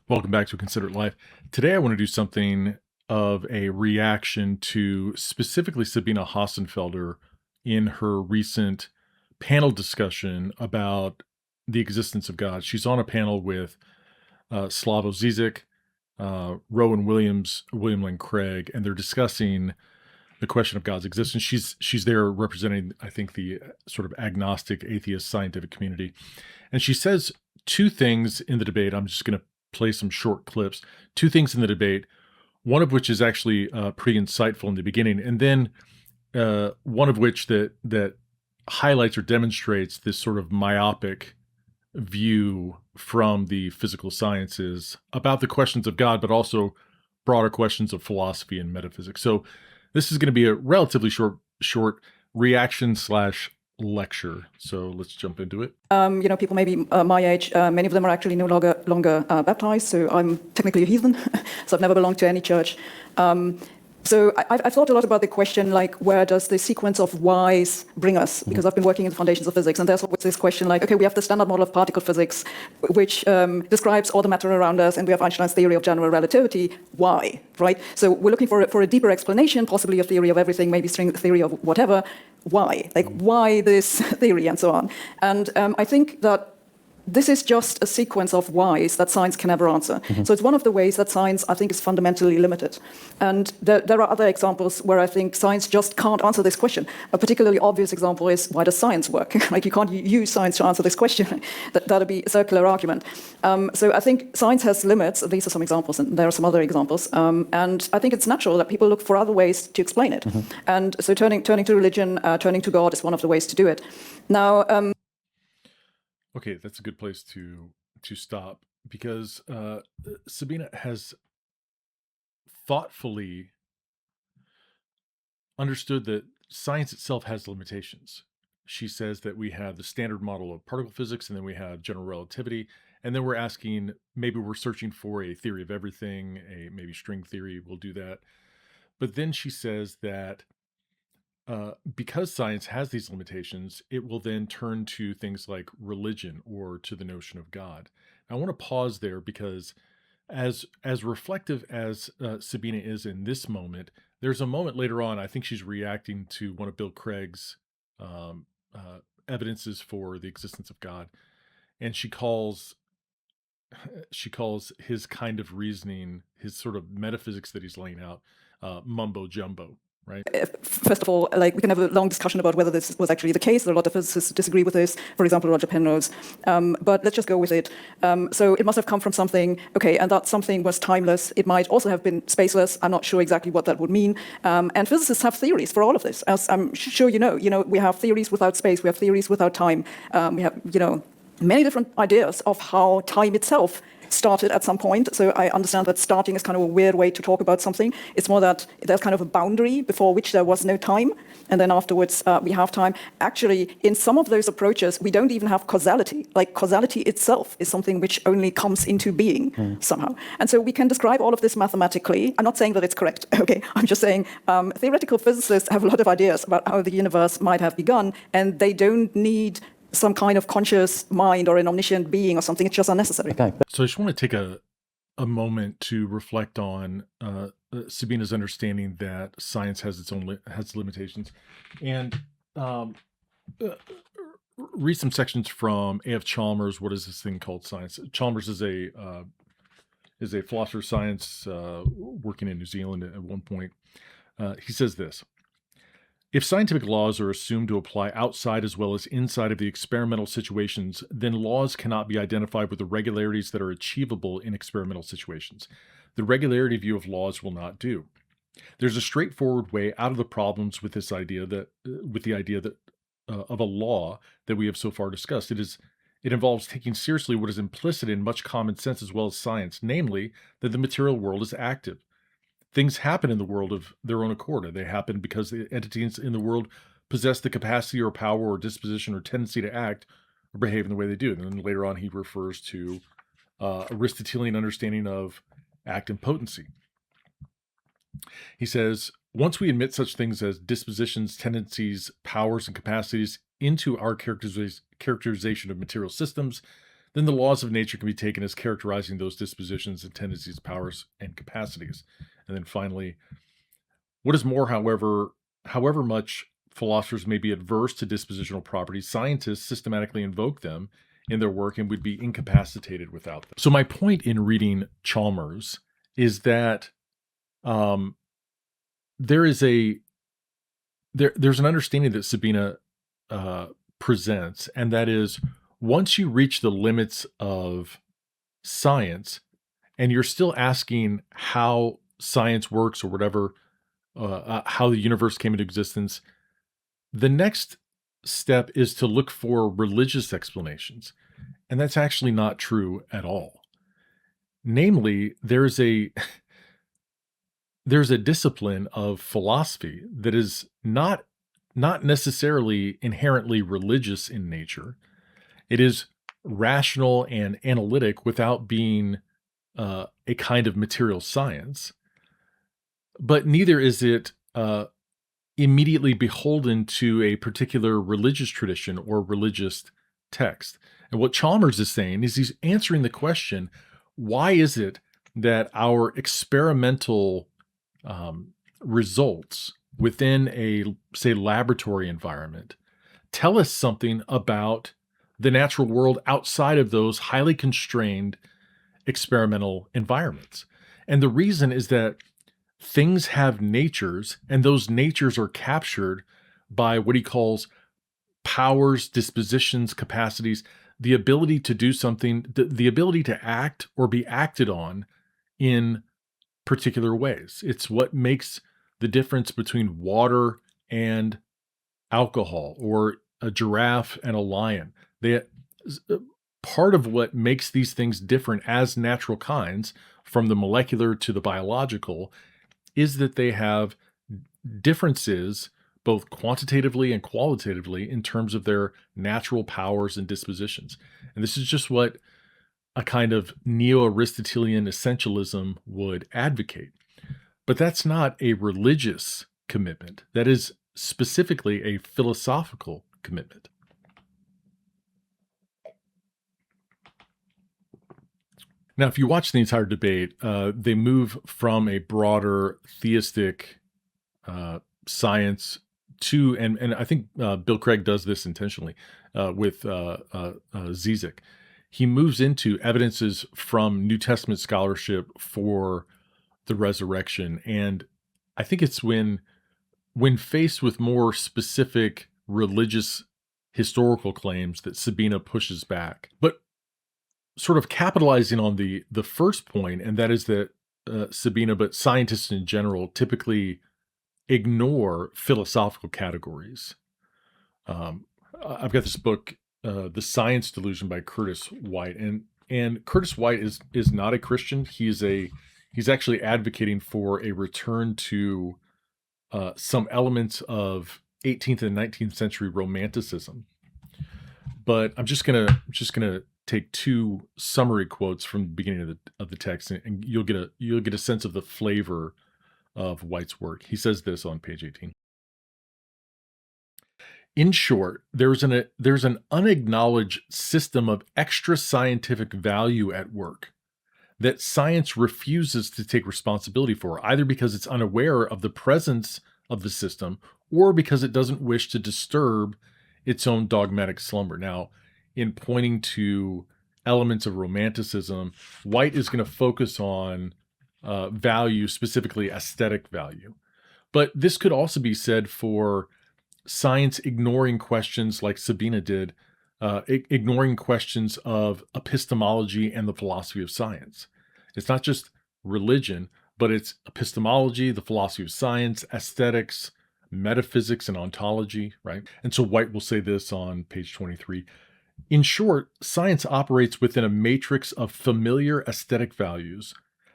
Welcome back to Considerate Life. Today I want to do something of a reaction to specifically Sabine Hossenfelder in her recent panel discussion about the existence of God. She's on a panel with Slavoj Zizek, Rowan Williams, William Lane Craig, and they're discussing the question of God's existence. She's there representing, I think, the sort of agnostic, atheist, scientific community. And she says two things in the debate. I'm just going to play some short clips. Two things in the debate, one of which is actually pretty insightful in the beginning, and then one of which that highlights or demonstrates this sort of myopic view from the physical sciences about the questions of God, but also broader questions of philosophy and metaphysics. So this is going to be a relatively short reaction slash lecture. So let's jump into it. People maybe my age, many of them are actually no longer baptized, so I'm technically a heathen, so I've never belonged to any church. So I've thought a lot about the question, like, where does the sequence of whys bring us? Because I've been working in the foundations of physics, and there's always this question, like, okay, we have the standard model of particle physics, which describes all the matter around us, and we have Einstein's theory of general relativity. Why, right? So we're looking for a deeper explanation, possibly a theory of everything, maybe string theory of whatever. Why? Like, why this theory, and so on? And I think that this is just a sequence of whys that science can never answer. So it's one of the ways that science, I think, is fundamentally limited. And there are other examples where I think science just can't answer this question. A particularly obvious example is, why does science work? Like, you can't use science to answer this question. That'd be a circular argument. So I think science has limits. These are some examples, and there are some other examples. And I think it's natural that people look for other ways to explain it. And so turning to religion, turning to God is one of the ways to do it. Now, Okay, that's a good place to stop, because Sabina has thoughtfully understood that science itself has limitations. She says that we have the standard model of particle physics, and then we have general relativity, and then we're asking, maybe we're searching for a theory of everything, a maybe string theory will do that. But then she says that because science has these limitations, it will then turn to things like religion or to the notion of God. I want to pause there, because as reflective as Sabina is in this moment, there's a moment later on, I think she's reacting to one of Bill Craig's evidences for the existence of God, and she calls his kind of reasoning, his sort of metaphysics that he's laying out, mumbo jumbo. Right. First of all, like, we can have a long discussion about whether this was actually the case. There are a lot of physicists who disagree with this, for example, Roger Penrose. But let's just go with it. So it must have come from something, okay, and that something was timeless. It might also have been spaceless. I'm not sure exactly what that would mean. And physicists have theories for all of this. As I'm sure you know, we have theories without space. We have theories without time. We have, many different ideas of how time itself started at some point. So I understand that starting is kind of a weird way to talk about something. It's more that there's kind of a boundary before which there was no time, and then afterwards we have time. Actually, in some of those approaches, we don't even have causality. Like, causality itself is something which only comes into being somehow. And so we can describe all of this mathematically. I'm not saying that it's correct, okay? I'm just saying theoretical physicists have a lot of ideas about how the universe might have begun, and they don't need some kind of conscious mind or an omniscient being or something. It's just unnecessary. Okay. So I just want to take a moment to reflect on Sabina's understanding that science has its own has limitations, and read some sections from A.F. Chalmers. What is this thing called science? Chalmers is a philosopher of science working in New Zealand at one point. He says this: if scientific laws are assumed to apply outside as well as inside of the experimental situations, then laws cannot be identified with the regularities that are achievable in experimental situations. The regularity view of laws will not do. There's a straightforward way out of the problems with this idea that, of a law that we have so far discussed. It involves taking seriously what is implicit in much common sense as well as science, namely that the material world is active. Things happen in the world of their own accord. They happen because the entities in the world possess the capacity or power or disposition or tendency to act or behave in the way they do. And then later on, he refers to Aristotelian understanding of act and potency. He says, once we admit such things as dispositions, tendencies, powers, and capacities into our characterization of material systems, then the laws of nature can be taken as characterizing those dispositions and tendencies, powers, and capacities. And then finally, what is more, however much philosophers may be adverse to dispositional properties, scientists systematically invoke them in their work and would be incapacitated without them. So my point in reading Chalmers is that there's an understanding that Sabine presents, and that is, once you reach the limits of science and you're still asking how science works or whatever, how the universe came into existence, the next step is to look for religious explanations. And that's actually not true at all. Namely, there's a discipline of philosophy that is not necessarily inherently religious in nature. It is rational and analytic without being a kind of material science, but neither is it immediately beholden to a particular religious tradition or religious text. And what Chalmers is saying is he's answering the question, why is it that our experimental results within a, say, laboratory environment tell us something about the natural world outside of those highly constrained experimental environments? And the reason is that things have natures, and those natures are captured by what he calls powers, dispositions, capacities, the ability to do something, the ability to act or be acted on in particular ways. It's what makes the difference between water and alcohol, or a giraffe and a lion. Part of what makes these things different as natural kinds, from the molecular to the biological, is that they have differences both quantitatively and qualitatively in terms of their natural powers and dispositions. And this is just what a kind of neo-Aristotelian essentialism would advocate. But that's not a religious commitment. That is specifically a philosophical commitment. Now, if you watch the entire debate, they move from a broader theistic science to, and I think Bill Craig does this intentionally with Zizek. He moves into evidences from New Testament scholarship for the resurrection, and I think it's when faced with more specific religious historical claims that Sabine pushes back. But sort of capitalizing on the first point, and that is that Sabine, but scientists in general, typically ignore philosophical categories. I've got this book, The Science Delusion by Curtis White, and Curtis White is not a Christian. He's actually advocating for a return to some elements of 18th and 19th century romanticism. But I'm just gonna take two summary quotes from the beginning of the text, and you'll get a sense of the flavor of White's work. He says this on page 18. In short, there's an unacknowledged system of extra scientific value at work that science refuses to take responsibility for, either because it's unaware of the presence of the system or because it doesn't wish to disturb its own dogmatic slumber. Now, in pointing to elements of romanticism, White is going to focus on value, specifically aesthetic value. But this could also be said for science ignoring questions like Sabine did, ignoring questions of epistemology and the philosophy of science. It's not just religion, but it's epistemology, the philosophy of science, aesthetics, metaphysics, and ontology, right? And so White will say this on page 23. In short, science operates within a matrix of familiar aesthetic values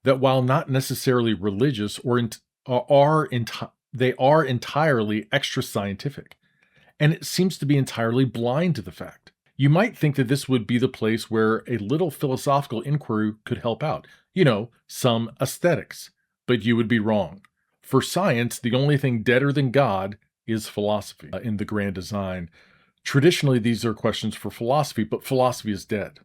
that, while not necessarily religious, they are entirely extra scientific, and it seems to be entirely blind to the fact. You might think that this would be the place where a little philosophical inquiry could help out, some aesthetics, but you would be wrong. For science, the only thing deader than God is philosophy. In The Grand Design, Traditionally, these are questions for philosophy, but philosophy is dead.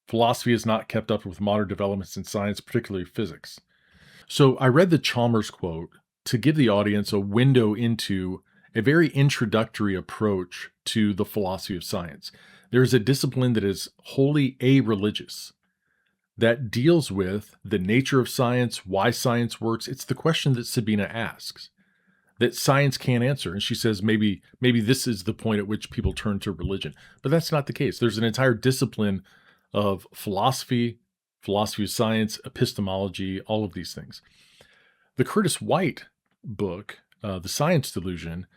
Philosophy has not kept up with modern developments in science, particularly physics. So I read the Chalmers quote to give the audience a window into a very introductory approach to the philosophy of science. There is a discipline that is wholly a-religious, that deals with the nature of science, why science works. It's the question that Sabine asks that science can't answer. And she says maybe this is the point at which people turn to religion. But that's not the case. There's an entire discipline of philosophy, philosophy of science, epistemology, all of these things. The Curtis White book, The Science Delusion,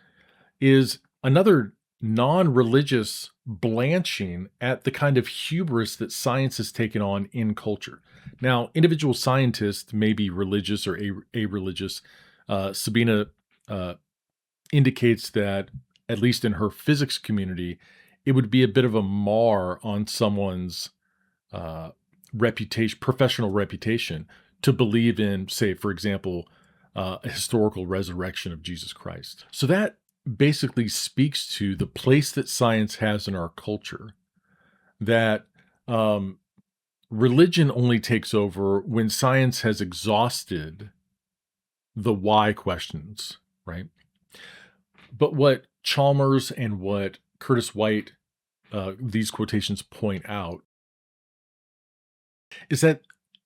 is another non-religious blanching at the kind of hubris that science has taken on in culture. Now, individual scientists may be religious or a-religious. Sabina indicates that, at least in her physics community, it would be a bit of a mar on someone's reputation, professional reputation, to believe in, say, for example, a historical resurrection of Jesus Christ. So that basically speaks to the place that science has in our culture, that religion only takes over when science has exhausted the why questions, right? But what Chalmers and what Curtis White, these quotations point out, is that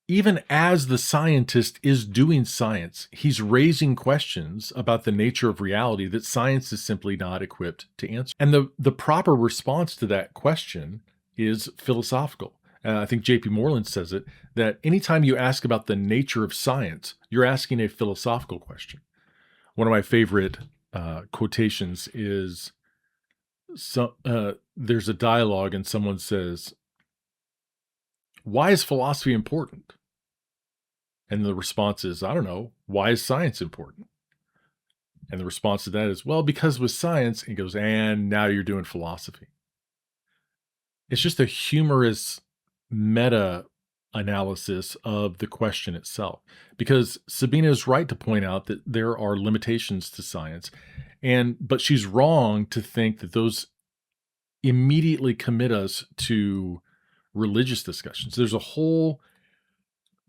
even as the scientist is doing science, he's raising questions about the nature of reality that science is simply not equipped to answer. And the proper response to that question is philosophical. I think J.P. Moreland says it, that anytime you ask about the nature of science, you're asking a philosophical question. One of my favorite quotations is, there's a dialogue and someone says, "Why is philosophy important?" And the response is, "I don't know. Why is science important?" And the response to that is, "Well, because with science," and he goes, "and now you're doing philosophy." It's just a humorous meta analysis of the question itself, because Sabina is right to point out that there are limitations to science, but she's wrong to think that those immediately commit us to religious discussions. There's a whole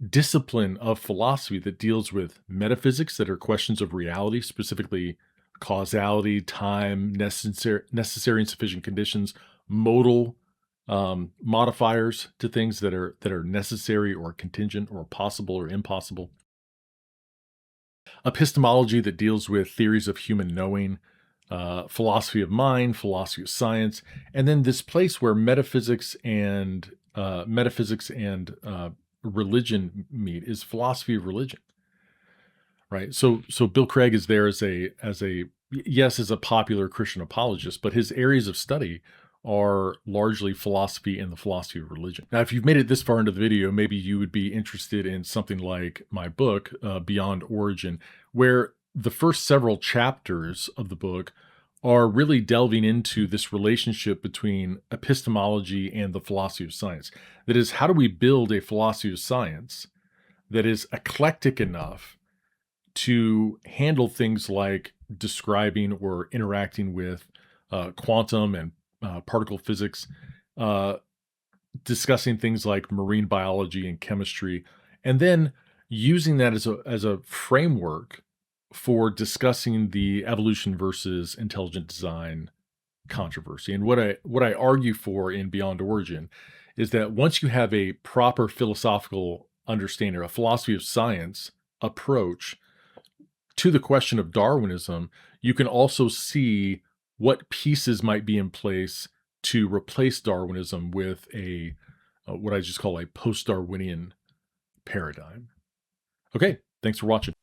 discipline of philosophy that deals with metaphysics, that are questions of reality, specifically causality, time, necessary and sufficient conditions, modal modifiers to things that are necessary or contingent or possible or impossible. Epistemology that deals with theories of human knowing, philosophy of mind, philosophy of science, and then this place where metaphysics and religion meet is philosophy of religion, right? So Bill Craig is there as a popular Christian apologist, but his areas of study are largely philosophy and the philosophy of religion. Now, if you've made it this far into the video, maybe you would be interested in something like my book, Beyond Origin, where the first several chapters of the book are really delving into this relationship between epistemology and the philosophy of science. That is, how do we build a philosophy of science that is eclectic enough to handle things like describing or interacting with quantum and particle physics, discussing things like marine biology and chemistry, and then using that as a framework for discussing the evolution versus intelligent design controversy. And what I argue for in Beyond Origin is that once you have a proper philosophical understanding, or a philosophy of science approach to the question of Darwinism, you can also see what pieces might be in place to replace Darwinism with what I just call a post-Darwinian paradigm. Okay, thanks for watching.